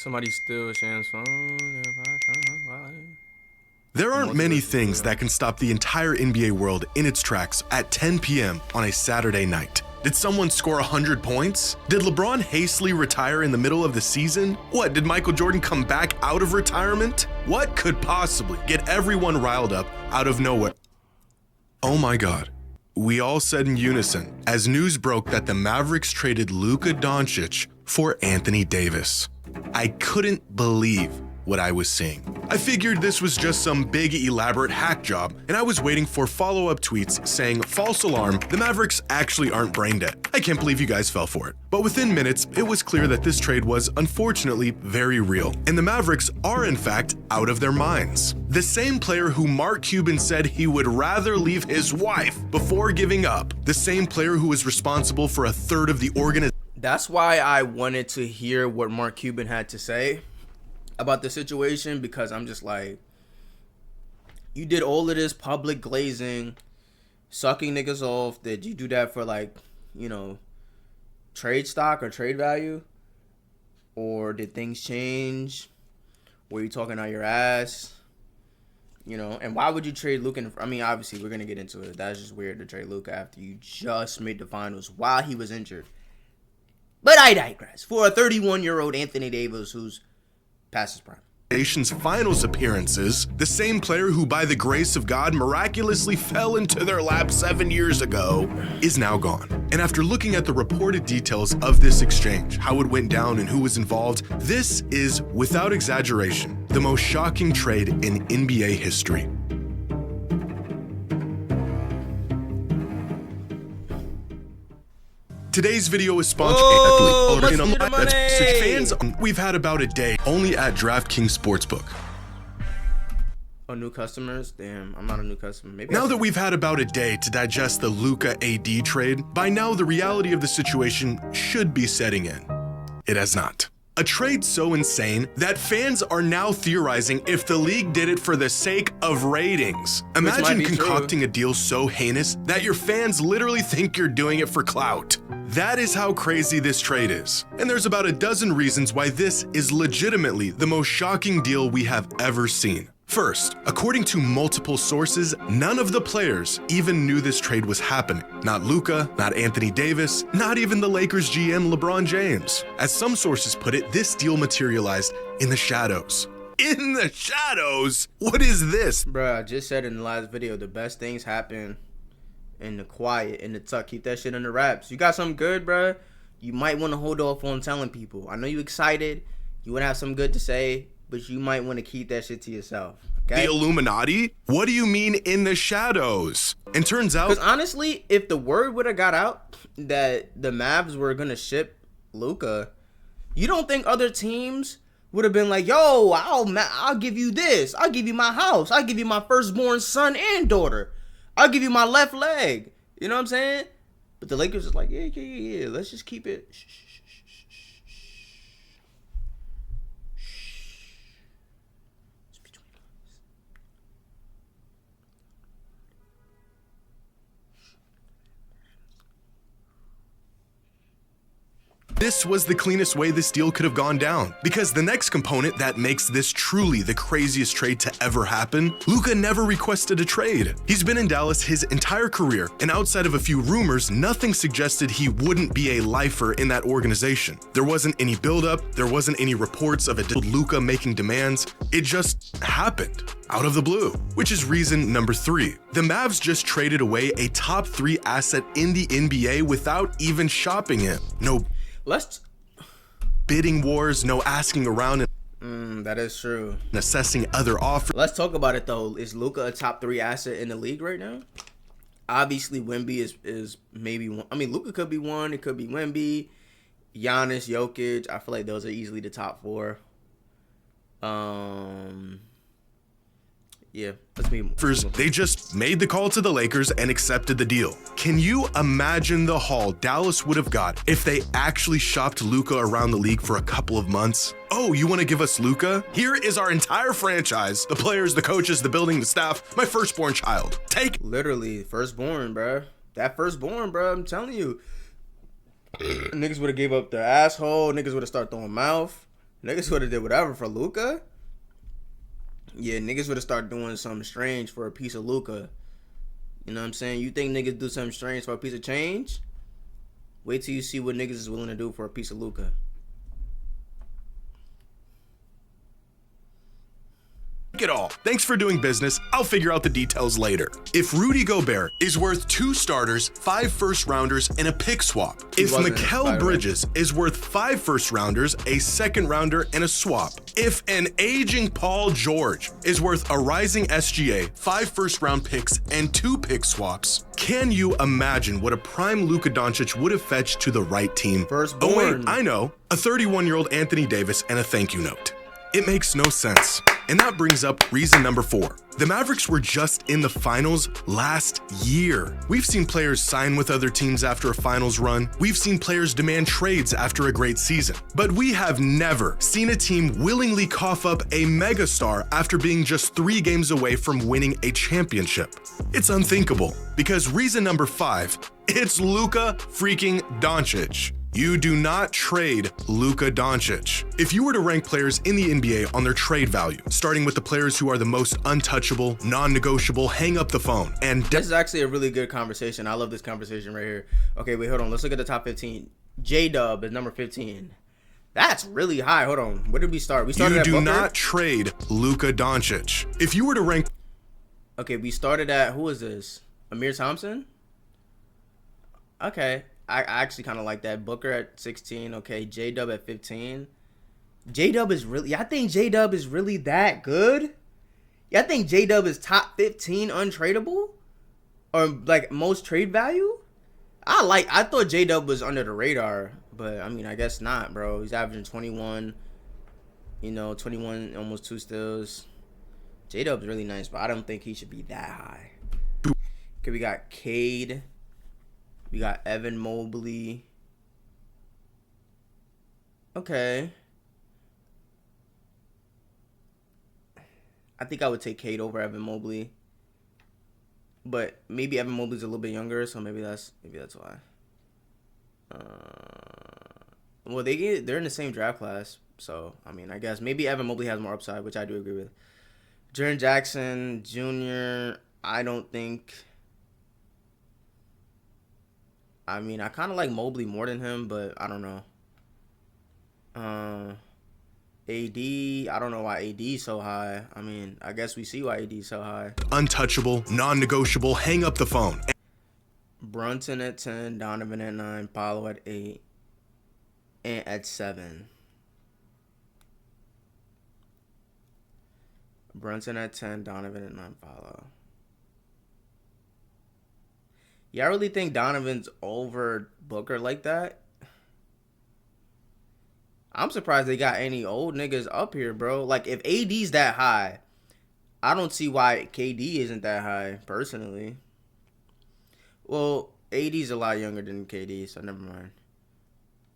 Somebody steal Sham's phone. There aren't many things that can stop the entire NBA world in its tracks at 10 p.m. on a Saturday night. Did someone score 100 points? Did LeBron hastily retire in the middle of the season? What, did Michael Jordan come back out of retirement? What could possibly get everyone riled up out of nowhere? Oh my God. We all said in unison as news broke that the Mavericks traded Luka Doncic for Anthony Davis. I couldn't believe what I was seeing. I figured this was just some big elaborate hack job, and I was waiting for follow-up tweets saying, false alarm, the Mavericks actually aren't brain dead. I can't believe you guys fell for it. But within minutes, it was clear that this trade was unfortunately very real, and the Mavericks are in fact out of their minds. The same player who Mark Cuban said he would rather leave his wife before giving up, the same player who was responsible for a third of the organization. That's why I wanted to hear what Mark Cuban had to say about the situation, because I'm just like, you did all of this public glazing, sucking niggas off. Did you do that for, like, you know, trade stock or trade value? Or did things change? Were you talking out your ass? You know, and why would you trade Luka? I mean, obviously, we're going to get into it. That's just weird to trade Luka after you just made the finals while he was injured. But I digress. For a 31-year-old Anthony Davis who's past his prime. Nation's finals appearances, the same player who by the grace of God miraculously fell into their lap 7 years ago, is now gone. And after looking at the reported details of this exchange, how it went down and who was involved, this is, without exaggeration, the most shocking trade in NBA history. Today's video is sponsored by fans. We've had about a day only at DraftKings Sportsbook. Oh, new customers? Damn, I'm not a new customer. Maybe now that we've had about a day to digest the Luka AD trade, by now the reality of the situation should be setting in. It has not. A trade so insane that fans are now theorizing if the league did it for the sake of ratings. Imagine concocting a deal so heinous that your fans literally think you're doing it for clout. That is how crazy this trade is. And there's about a dozen reasons why this is legitimately the most shocking deal we have ever seen. First, according to multiple sources, none of the players even knew this trade was happening. Not Luka, not Anthony Davis, not even the Lakers GM LeBron James. As some sources put it, this deal materialized in the shadows. In the shadows? What is this? Bruh, I just said in the last video, the best things happen in the quiet, in the tuck. Keep that shit under wraps. You got something good, bruh? You might want to hold off on telling people. I know you excited. You want to have something good to say, but you might want to keep that shit to yourself. Okay? The Illuminati? What do you mean in the shadows? And turns out, because honestly, if the word would have got out that the Mavs were gonna ship Luka, you don't think other teams would have been like, yo, I'll give you this. I'll give you my house. I'll give you my firstborn son and daughter. I'll give you my left leg. You know what I'm saying? But the Lakers is like, yeah. Let's just keep it. this was the cleanest way this deal could have gone down. Because the next component that makes this truly the craziest trade to ever happen, Luka never requested a trade. He's been in Dallas his entire career, and outside of a few rumors, nothing suggested he wouldn't be a lifer in that organization. There wasn't any buildup, there wasn't any reports of a Luka making demands. It just happened out of the blue, which is reason number 3. The Mavs just traded away a top 3 asset in the NBA without even shopping him. No bidding wars, no asking around and that is true. Assessing other offers. Let's talk about it though. Is Luka a top 3 asset in the league right now? Obviously, Wemby is maybe one. I mean, Luka could be one. It could be Wemby, Giannis, Jokic. I feel like those are easily the top 4. Yeah, let's move. They just made the call to the Lakers and accepted the deal. Can you imagine the haul Dallas would have got if they actually shopped Luka around the league for a couple of months? Oh, you want to give us Luka? Here is our entire franchise, the players, the coaches, the building, the staff, my firstborn child. Take literally firstborn, bro. That firstborn, bro. I'm telling you, niggas would have gave up their asshole. Niggas would have started throwing mouth. Niggas would have did whatever for Luka. Yeah, niggas would have started doing something strange for a piece of Luka. You know what I'm saying? You think niggas do something strange for a piece of change? Wait till you see what niggas is willing to do for a piece of Luka. It all. Thanks for doing business. I'll figure out the details later. If Rudy Gobert is worth 2 starters, 5 first-rounders, and a pick swap. If Mikal Bridges is worth 5 first-rounders, a second-rounder, and a swap. If an aging Paul George is worth a rising SGA, 5 first-round picks, and 2 pick swaps, can you imagine what a prime Luka Doncic would have fetched to the right team? Firstborn. Oh wait, I know. A 31-year-old Anthony Davis and a thank you note. It makes no sense. And that brings up reason number 4. The Mavericks were just in the finals last year. We've seen players sign with other teams after a finals run. We've seen players demand trades after a great season. But we have never seen a team willingly cough up a megastar after being just 3 games away from winning a championship. It's unthinkable, because reason number 5, it's Luka freaking Doncic. You do not trade Luka Doncic. If you were to rank players in the NBA on their trade value, starting with the players who are the most untouchable, non-negotiable, hang up the phone, and this is actually a really good conversation. I love this conversation right here. Okay, wait, hold on. Let's look at the top 15. J-Dub is number 15. That's really high. Hold on. Where did we start? We started at Booker. You do not trade Luka Doncic. If you were to rank... Okay, we started at... Who is this? Amir Thompson? Okay. I actually kind of like that. Booker at 16. Okay, J-Dub at 15. J-Dub is really... Y'all think J-Dub is really that good? Y'all think J-Dub is top 15 untradeable? Or, like, most trade value? I thought J-Dub was under the radar. But, I mean, I guess not, bro. He's averaging 21. You know, 21, almost 2 steals. J-Dub's really nice, but I don't think he should be that high. Okay, we got Cade. We got Evan Mobley. Okay. I think I would take Cade over Evan Mobley. But maybe Evan Mobley's a little bit younger, so maybe that's why. Well, they're in the same draft class, so I mean, I guess maybe Evan Mobley has more upside, which I do agree with. Jaren Jackson Jr. I don't think. I mean, I kind of like Mobley more than him, but I don't know. AD, I don't know why AD is so high. I mean, I guess we see why AD is so high. Untouchable, non-negotiable, hang up the phone. Brunson at 10, Donovan at 9, Paolo at 8, and at 7. Brunson at 10, Donovan at 9, Paolo. Y'all really think Donovan's over Booker like that? I'm surprised they got any old niggas up here, bro. Like, if AD's that high, I don't see why KD isn't that high, personally. Well, AD's a lot younger than KD, so never mind.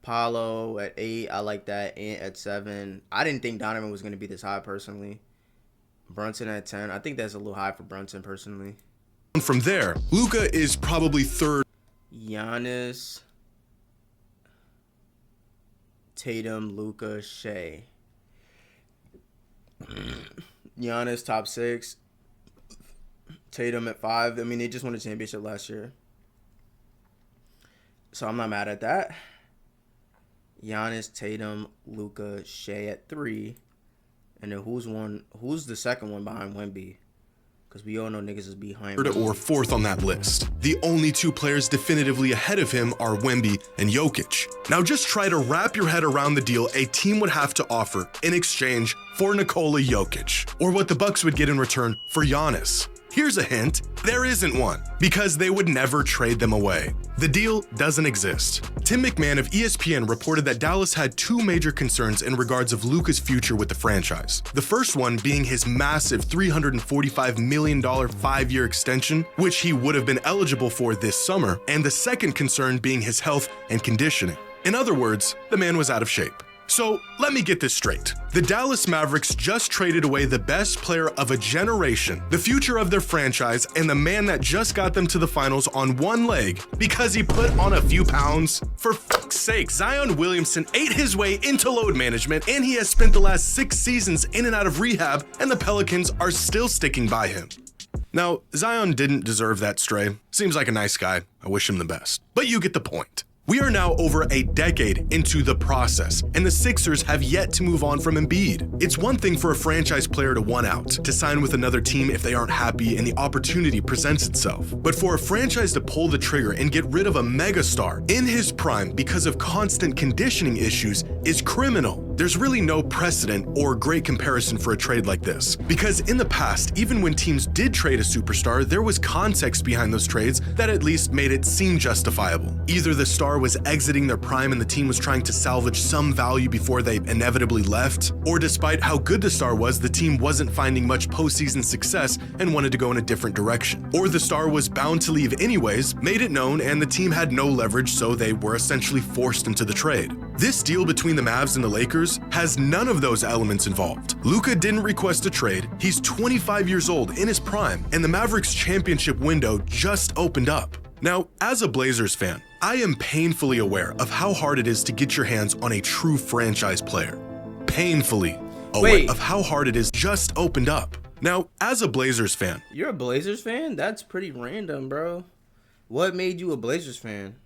Paolo at 8, I like that. Ant at 7. I didn't think Donovan was going to be this high, personally. Brunson at 10. I think that's a little high for Brunson, personally. From there, Luka is probably 3rd. Giannis, Tatum, Luka, Shea. Giannis top 6. Tatum at 5. I mean, they just won a championship last year, so I'm not mad at that. Giannis, Tatum, Luka, Shea at 3. And then who's the second one behind Wemby? Because we all know niggas is behind Wemby. Or 4th on that list. The only 2 players definitively ahead of him are Wemby and Jokic. Now just try to wrap your head around the deal a team would have to offer in exchange for Nikola Jokic, or what the Bucks would get in return for Giannis. Here's a hint, there isn't one, because they would never trade them away. The deal doesn't exist. Tim McMahon of ESPN reported that Dallas had 2 major concerns in regards of Luka's future with the franchise. The first one being his massive $345 million 5-year extension, which he would have been eligible for this summer, and the second concern being his health and conditioning. In other words, the man was out of shape. So let me get this straight. The Dallas Mavericks just traded away the best player of a generation, the future of their franchise, and the man that just got them to the finals on one leg because he put on a few pounds? For fuck's sake, Zion Williamson ate his way into load management, and he has spent the last 6 seasons in and out of rehab, and the Pelicans are still sticking by him. Now, Zion didn't deserve that stray. Seems like a nice guy. I wish him the best. But you get the point. We are now over a decade into the process, and the Sixers have yet to move on from Embiid. It's one thing for a franchise player to want out, to sign with another team if they aren't happy and the opportunity presents itself. But for a franchise to pull the trigger and get rid of a megastar in his prime because of constant conditioning issues is criminal. There's really no precedent or great comparison for a trade like this. Because in the past, even when teams did trade a superstar, there was context behind those trades that at least made it seem justifiable. Either the star was exiting their prime and the team was trying to salvage some value before they inevitably left, or despite how good the star was, the team wasn't finding much postseason success and wanted to go in a different direction. Or the star was bound to leave anyways, made it known, and the team had no leverage, so they were essentially forced into the trade. This deal between the Mavs and the Lakers has none of those elements involved. Luka didn't request a trade, he's 25 years old in his prime, and the Mavericks championship window just opened up. Now, as a Blazers fan, I am painfully aware of how hard it is to get your hands on a true franchise player. Painfully aware of how hard it is just opened up. Now, as a Blazers fan... You're a Blazers fan? That's pretty random, bro. What made you a Blazers fan?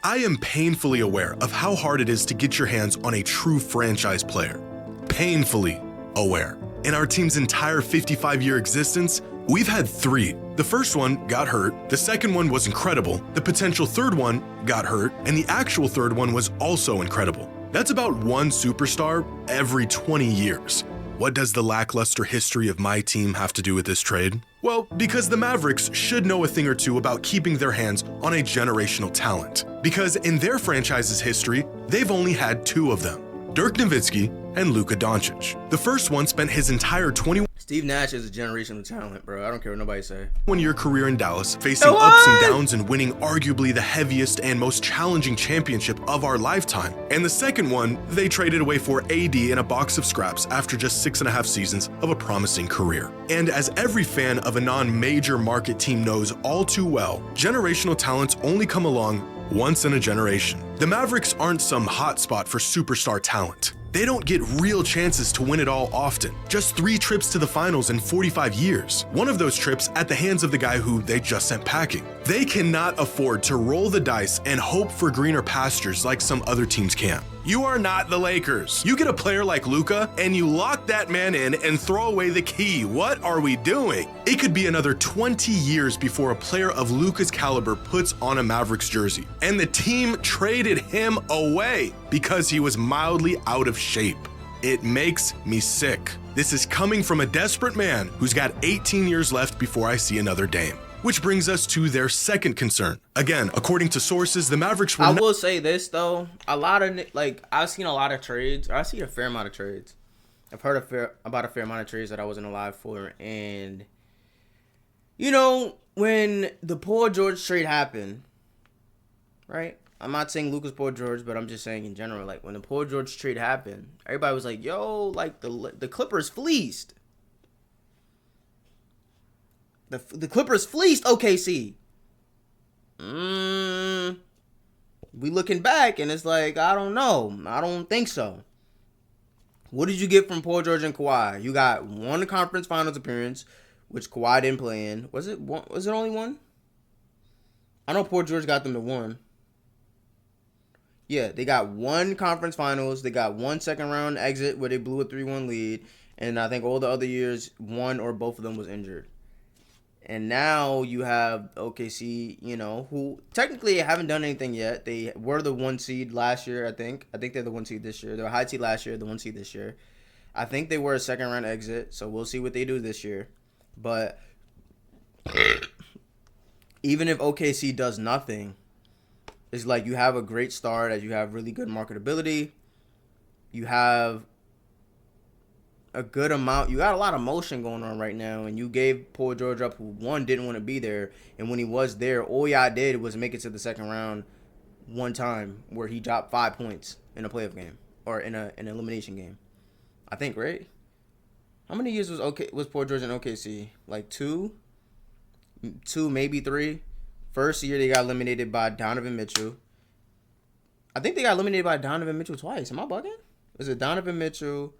I am painfully aware of how hard it is to get your hands on a true franchise player. Painfully aware. In our team's entire 55-year existence, we've had 3. The first one got hurt, the second one was incredible, the potential third one got hurt, and the actual third one was also incredible. That's about one superstar every 20 years. What does the lackluster history of my team have to do with this trade? Well, because the Mavericks should know a thing or two about keeping their hands on a generational talent. Because in their franchise's history, they've only had 2 of them, Dirk Nowitzki and Luka Doncic. The first one spent his entire 21 Steve Nash is a generational talent, bro. I don't care what nobody say. One-year career in Dallas, facing ups and downs and winning arguably the heaviest and most challenging championship of our lifetime. And the second one, they traded away for AD and a box of scraps after just 6.5 seasons of a promising career. And as every fan of a non-major market team knows all too well, generational talents only come along once in a generation. The Mavericks aren't some hotspot for superstar talent. They don't get real chances to win it all often. Just 3 trips to the finals in 45 years. One of those trips at the hands of the guy who they just sent packing. They cannot afford to roll the dice and hope for greener pastures like some other teams can. You are not the Lakers. You get a player like Luka and you lock that man in and throw away the key. What are we doing? It could be another 20 years before a player of Luka's caliber puts on a Mavericks jersey. And the team traded him away because he was mildly out of shape. It makes me sick. This is coming from a desperate man who's got 18 years left before I see another Dame. Which brings us to their second concern. Again, according to sources, the Mavericks were I will say this, though. I've seen a lot of trades. I've seen a fair amount of trades. I've heard about a fair amount of trades that I wasn't alive for. And, you know, when the Paul George trade happened, right? I'm not saying Lucas Paul George, but I'm just saying in general. Like, when the Paul George trade happened, everybody was like, yo, like, the Clippers fleeced. The Clippers fleeced OKC. We looking back, and it's like, I don't know. I don't think so. What did you get from Paul George and Kawhi? You got one conference finals appearance, which Kawhi didn't play in. Was it one? Was it only one? I know Paul George got them to 1. Yeah, they got 1 conference finals. They got 1 second round exit where they blew a 3-1 lead. And I think all the other years, one or both of them was injured. And now you have OKC, you know, who technically haven't done anything yet. They were the 1 seed last year, I think. I think they're the 1 seed this year. They were high seed last year, the 1 seed this year. I think they were a second round exit, so we'll see what they do this year. But even if OKC does nothing, it's like you have a great start, as you have really good marketability. You have a good amount. You got a lot of motion going on right now, and you gave Paul George up, who one didn't want to be there, and when he was there, all y'all did was make it to the second round one time where he dropped 5 points in a playoff game. or in an elimination game. I think, right? How many years was Paul George in OKC? Like two, maybe three. First year they got eliminated by Donovan Mitchell. I think they got eliminated by Donovan Mitchell twice. Am I bugging? Was it Donovan Mitchell?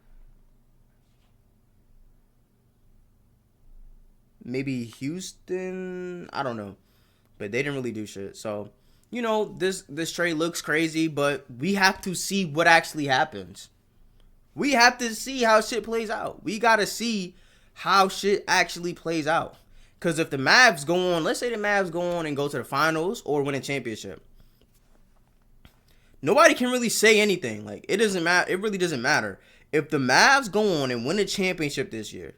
Maybe Houston? I don't know. But they didn't really do shit. So, you know, this trade looks crazy, but we have to see what actually happens. We have to see how shit plays out. We got to see how shit actually plays out. Because if the Mavs go on, let's say the Mavs go on and go to the finals or win a championship, nobody can really say anything. Like, it doesn't matter. It really doesn't matter. If the Mavs go on and win a championship this year,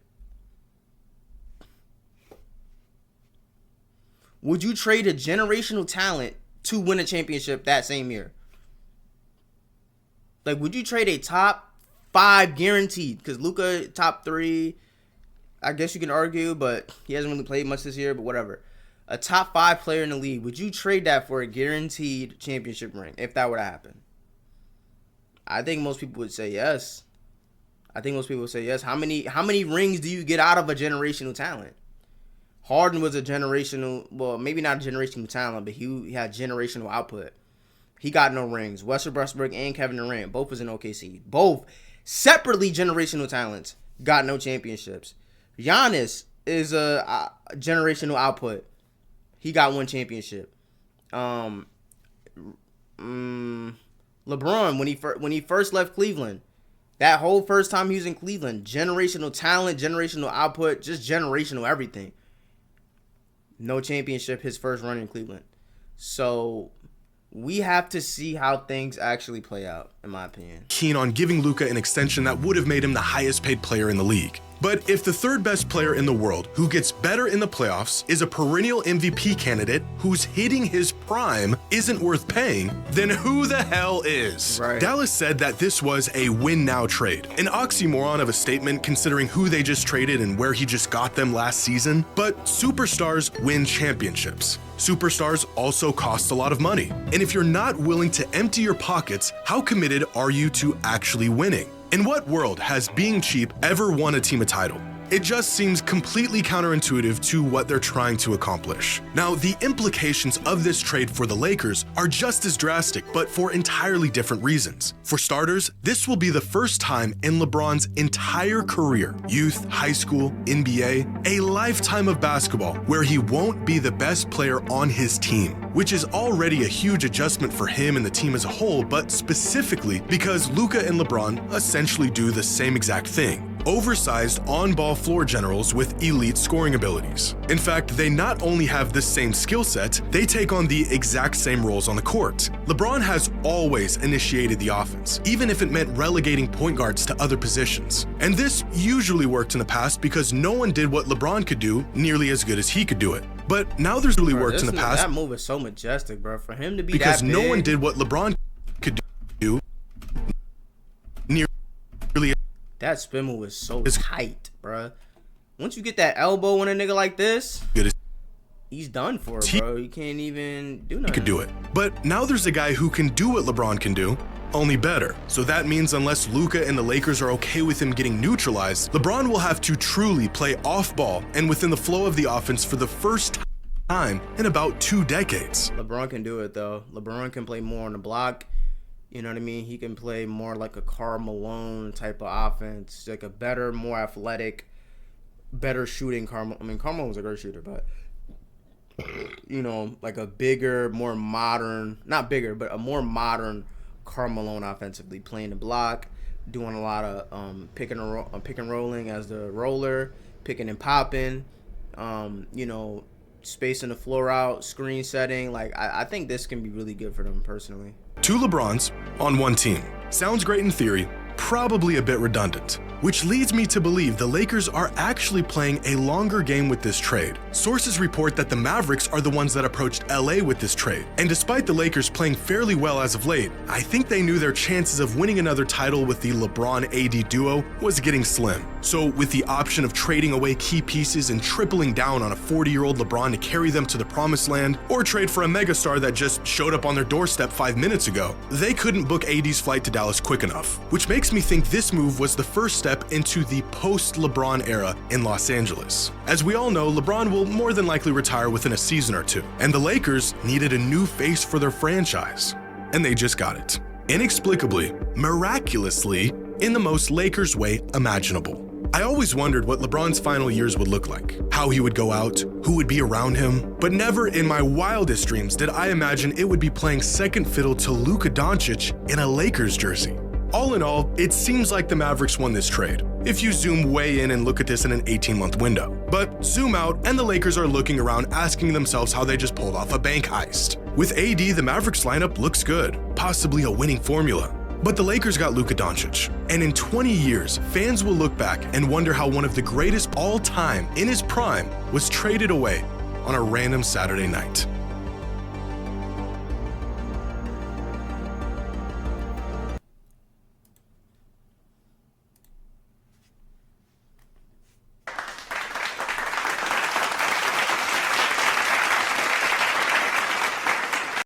would you trade a generational talent to win a championship that same year? Like, would you trade a top 5 guaranteed? Because Luka, top 3, I guess you can argue, but he hasn't really played much this year, but whatever. A top 5 player in the league, would you trade that for a guaranteed championship ring if that were to happen? I think most people would say yes. How many rings do you get out of a generational talent? Harden was a generational, well, maybe not a generational talent, but he had generational output. He got no rings. Westbrook and Kevin Durant, both was in OKC. Both separately generational talents, got no championships. Giannis is a generational output. He got 1 championship. LeBron, when he first left Cleveland, that whole first time he was in Cleveland, generational talent, generational output, just generational everything. No championship his first run in Cleveland. So we have to see how things actually play out, in my opinion. Keen on giving Luka an extension that would have made him the highest paid player in the league. But if the third best player in the world who gets better in the playoffs is a perennial MVP candidate who's hitting his prime isn't worth paying, then who the hell is? Right. Dallas said that this was a win-now trade, an oxymoron of a statement considering who they just traded and where he just got them last season. But superstars win championships. Superstars also cost a lot of money. And if you're not willing to empty your pockets, how committed are you to actually winning? In what world has being cheap ever won a team a title? It just seems completely counterintuitive to what they're trying to accomplish. Now, the implications of this trade for the Lakers are just as drastic, but for entirely different reasons. For starters, this will be the first time in LeBron's entire career, youth, high school, NBA, a lifetime of basketball where he won't be the best player on his team, which is already a huge adjustment for him and the team as a whole, but specifically because Luka and LeBron essentially do the same exact thing. Oversized on-ball floor generals with elite scoring abilities. In fact, they not only have the same skill set, they take on the exact same roles on the court. LeBron has always initiated the offense, even if it meant relegating point guards to other positions. And this usually worked in the past because no one did what LeBron could do nearly as good as he could do it. But now there's really worked in the past. That move is so majestic, bro. For him to be because that big, no one did what LeBron could do nearly. That spin move is so tight, bruh. Once you get that elbow on a nigga like this, he's done for, bro. He can't even do nothing. He could do it. But now there's a guy who can do what LeBron can do, only better. So that means unless Luka and the Lakers are okay with him getting neutralized, LeBron will have to truly play off ball and within the flow of the offense for the first time in about 2 decades. LeBron can do it, though. LeBron can play more on the block. You know what I mean? He can play more like a Karl Malone type of offense, like a better, more athletic, better shooting Karl. I mean, Karl Malone was a great shooter, but, you know, like a bigger, more modern, not bigger, but a more modern Karl Malone offensively, playing the block, doing a lot of pick and rolling as the roller, picking and popping, you know, spacing the floor out, screen setting. Like, I think this can be really good for them personally. 2 LeBrons on 1 team. Sounds great in theory, probably a bit redundant. Which leads me to believe the Lakers are actually playing a longer game with this trade. Sources report that the Mavericks are the ones that approached LA with this trade. And despite the Lakers playing fairly well as of late, I think they knew their chances of winning another title with the LeBron-AD duo was getting slim. So with the option of trading away key pieces and tripling down on a 40-year-old LeBron to carry them to the promised land, or trade for a megastar that just showed up on their doorstep 5 minutes ago, they couldn't book AD's flight to Dallas quick enough, which makes me think this move was the first step into the post-LeBron era in Los Angeles. As we all know, LeBron will more than likely retire within a season or two, and the Lakers needed a new face for their franchise, and they just got it. Inexplicably, miraculously, in the most Lakers way imaginable. I always wondered what LeBron's final years would look like, how he would go out, who would be around him, but never in my wildest dreams did I imagine it would be playing second fiddle to Luka Doncic in a Lakers jersey. All in all, it seems like the Mavericks won this trade, if you zoom way in and look at this in an 18-month window. But zoom out and the Lakers are looking around asking themselves how they just pulled off a bank heist. With AD, the Mavericks lineup looks good, possibly a winning formula. But the Lakers got Luka Doncic, and in 20 years, fans will look back and wonder how one of the greatest all time in his prime was traded away on a random Saturday night.